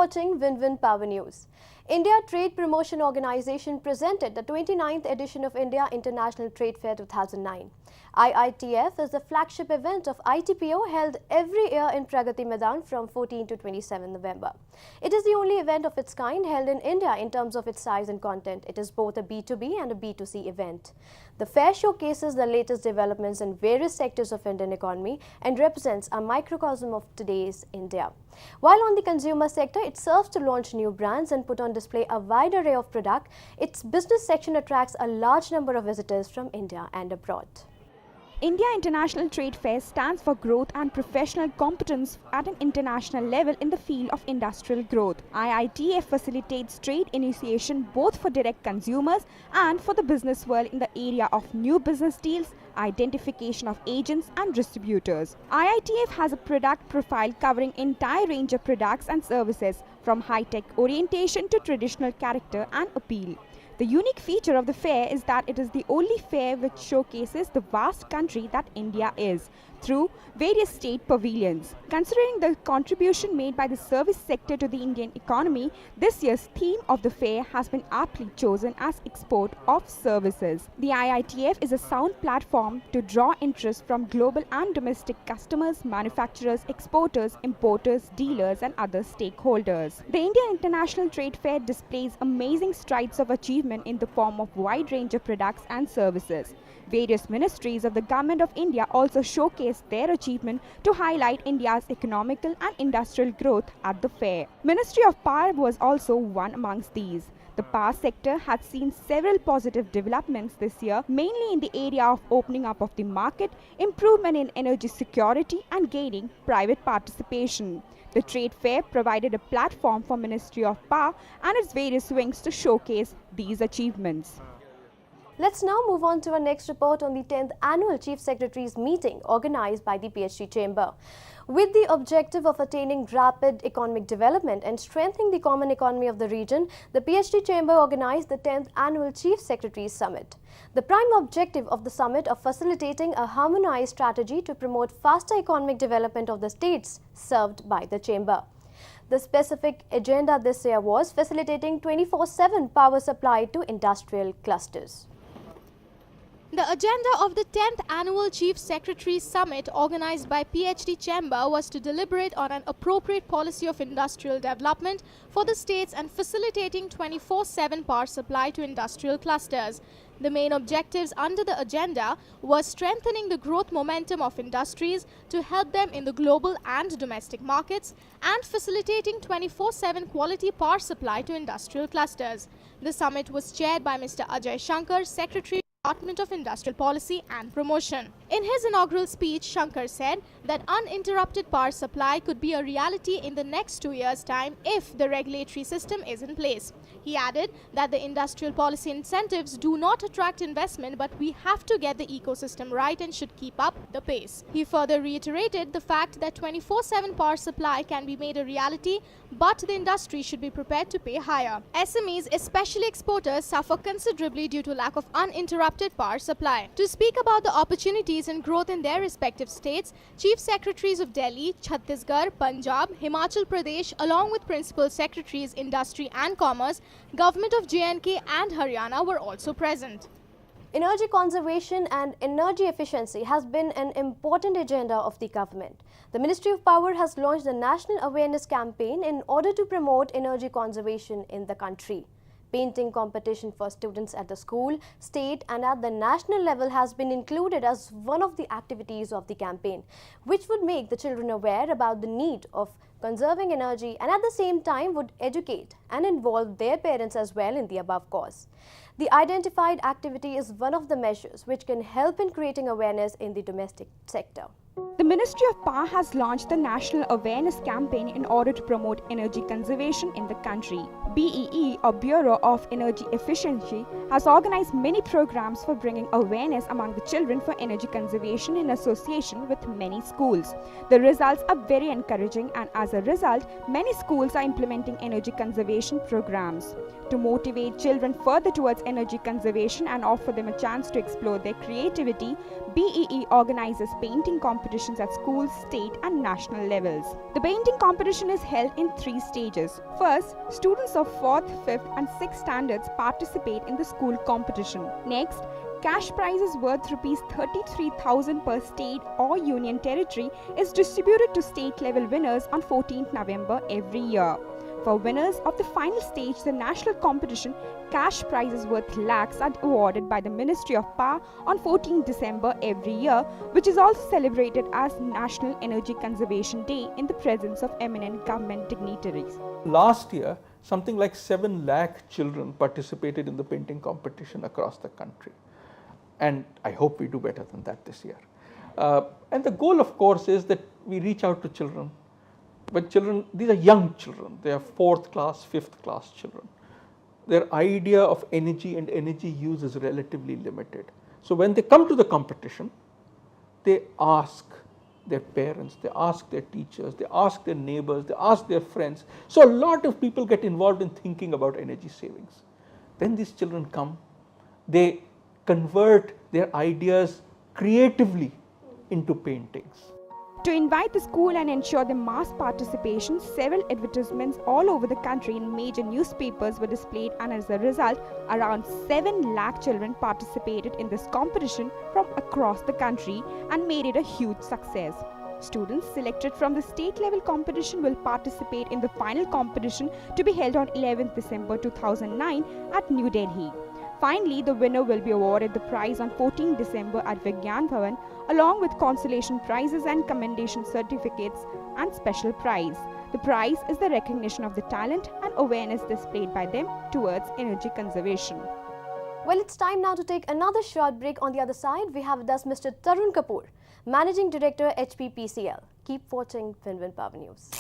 watching Win-Win Power News. India Trade Promotion Organization presented the 29th edition of India International Trade Fair 2009. IITF is the flagship event of ITPO held every year in Pragati Maidan from 14 to 27 November. It is the only event of its kind held in India in terms of its size and content. It is both a B2B and a B2C event. The fair showcases the latest developments in various sectors of Indian economy and represents a microcosm of today's India. While on the consumer sector, it serves to launch new brands and put on display a wide array of products. Its business section attracts a large number of visitors from India and abroad. India International Trade Fair stands for growth and professional competence at an international level in the field of industrial growth. IITF facilitates trade initiation both for direct consumers and for the business world in the area of new business deals, identification of agents and distributors. IITF has a product profile covering entire range of products and services from high-tech orientation to traditional character and appeal. The unique feature of the fair is that it is the only fair which showcases the vast country that India is through various state pavilions. Considering the contribution made by the service sector to the Indian economy, this year's theme of the fair has been aptly chosen as export of services. The IITF is a sound platform to draw interest from global and domestic customers, manufacturers, exporters, importers, dealers and other stakeholders. The Indian International Trade Fair displays amazing strides of achievement in the form of wide range of products and services. Various ministries of the Government of India also showcase their achievement to highlight India's economical and industrial growth at the fair. Ministry of Power was also one amongst these. The power sector has seen several positive developments this year, mainly in the area of opening up of the market, improvement in energy security and gaining private participation. The trade fair provided a platform for Ministry of Power and its various wings to showcase these achievements. Let's now move on to our next report on the 10th Annual Chief Secretaries Meeting organized by the PhD Chamber. With the objective of attaining rapid economic development and strengthening the common economy of the region, the PhD Chamber organized the 10th Annual Chief Secretaries Summit. The prime objective of the summit of facilitating a harmonized strategy to promote faster economic development of the states served by the Chamber. The specific agenda this year was facilitating 24/7 power supply to industrial clusters. The agenda of the 10th Annual Chief Secretaries Summit organized by PhD Chamber was to deliberate on an appropriate policy of industrial development for the states and facilitating 24/7 power supply to industrial clusters. The main objectives under the agenda were strengthening the growth momentum of industries to help them in the global and domestic markets and facilitating 24/7 quality power supply to industrial clusters. The summit was chaired by Mr. Ajay Shankar, Secretary, Department of Industrial Policy and Promotion. In his inaugural speech, Shankar said that uninterrupted power supply could be a reality in the next 2 years' time if the regulatory system is in place. He added that the industrial policy incentives do not attract investment, but we have to get the ecosystem right and should keep up the pace. He further reiterated the fact that 24/7 power supply can be made a reality, but the industry should be prepared to pay higher. SMEs, especially exporters, suffer considerably due to lack of uninterrupted power supply. To speak about the opportunities and growth in their respective states, Chief Secretaries of Delhi, Chhattisgarh, Punjab, Himachal Pradesh, along with Principal Secretaries, Industry and Commerce, Government of J&K and Haryana were also present. Energy conservation and energy efficiency has been an important agenda of the government. The Ministry of Power has launched the National Awareness Campaign in order to promote energy conservation in the country. Painting competition for students at the school, state and at the national level has been included as one of the activities of the campaign, which would make the children aware about the need of conserving energy and at the same time would educate and involve their parents as well in the above cause. The identified activity is one of the measures which can help in creating awareness in the domestic sector. The Ministry of Power has launched the National Awareness Campaign in order to promote energy conservation in the country. BEE, or Bureau of Energy Efficiency, has organized many programs for bringing awareness among the children for energy conservation in association with many schools. The results are very encouraging, and as a result, many schools are implementing energy conservation programs. To motivate children further towards energy conservation and offer them a chance to explore their creativity, BEE organizes painting competitions at school, state and national levels. The painting competition is held in 3 stages. First, students of 4th, 5th and 6th standards participate in the school competition. Next, cash prizes worth Rs 33,000 per state or union territory is distributed to state level winners on 14th November every year. For winners of the final stage, the national competition, cash prizes worth lakhs are awarded by the Ministry of Power on 14 December every year, which is also celebrated as National Energy Conservation Day in the presence of eminent government dignitaries. Last year, something like 7 lakh children participated in the painting competition across the country. And I hope we do better than that this year. And the goal, of course, is that we reach out to children. But children, these are young children, they are 4th class, 5th class children. Their idea of energy and energy use is relatively limited. So when they come to the competition, they ask their parents, they ask their teachers, they ask their neighbors, they ask their friends. So a lot of people get involved in thinking about energy savings. Then these children come, they convert their ideas creatively into paintings. To invite the school and ensure the mass participation, several advertisements all over the country in major newspapers were displayed, and as a result, around 7 lakh children participated in this competition from across the country and made it a huge success. Students selected from the state level competition will participate in the final competition to be held on 11th December 2009 at New Delhi. Finally, the winner will be awarded the prize on 14 December at Vigyan Bhavan, along with consolation prizes and commendation certificates and special prize. The prize is the recognition of the talent and awareness displayed by them towards energy conservation. Well, it's time now to take another short break. On the other side, we have with us Mr. Tarun Kapoor, Managing Director, HPPCL. Keep watching Win Win Power News.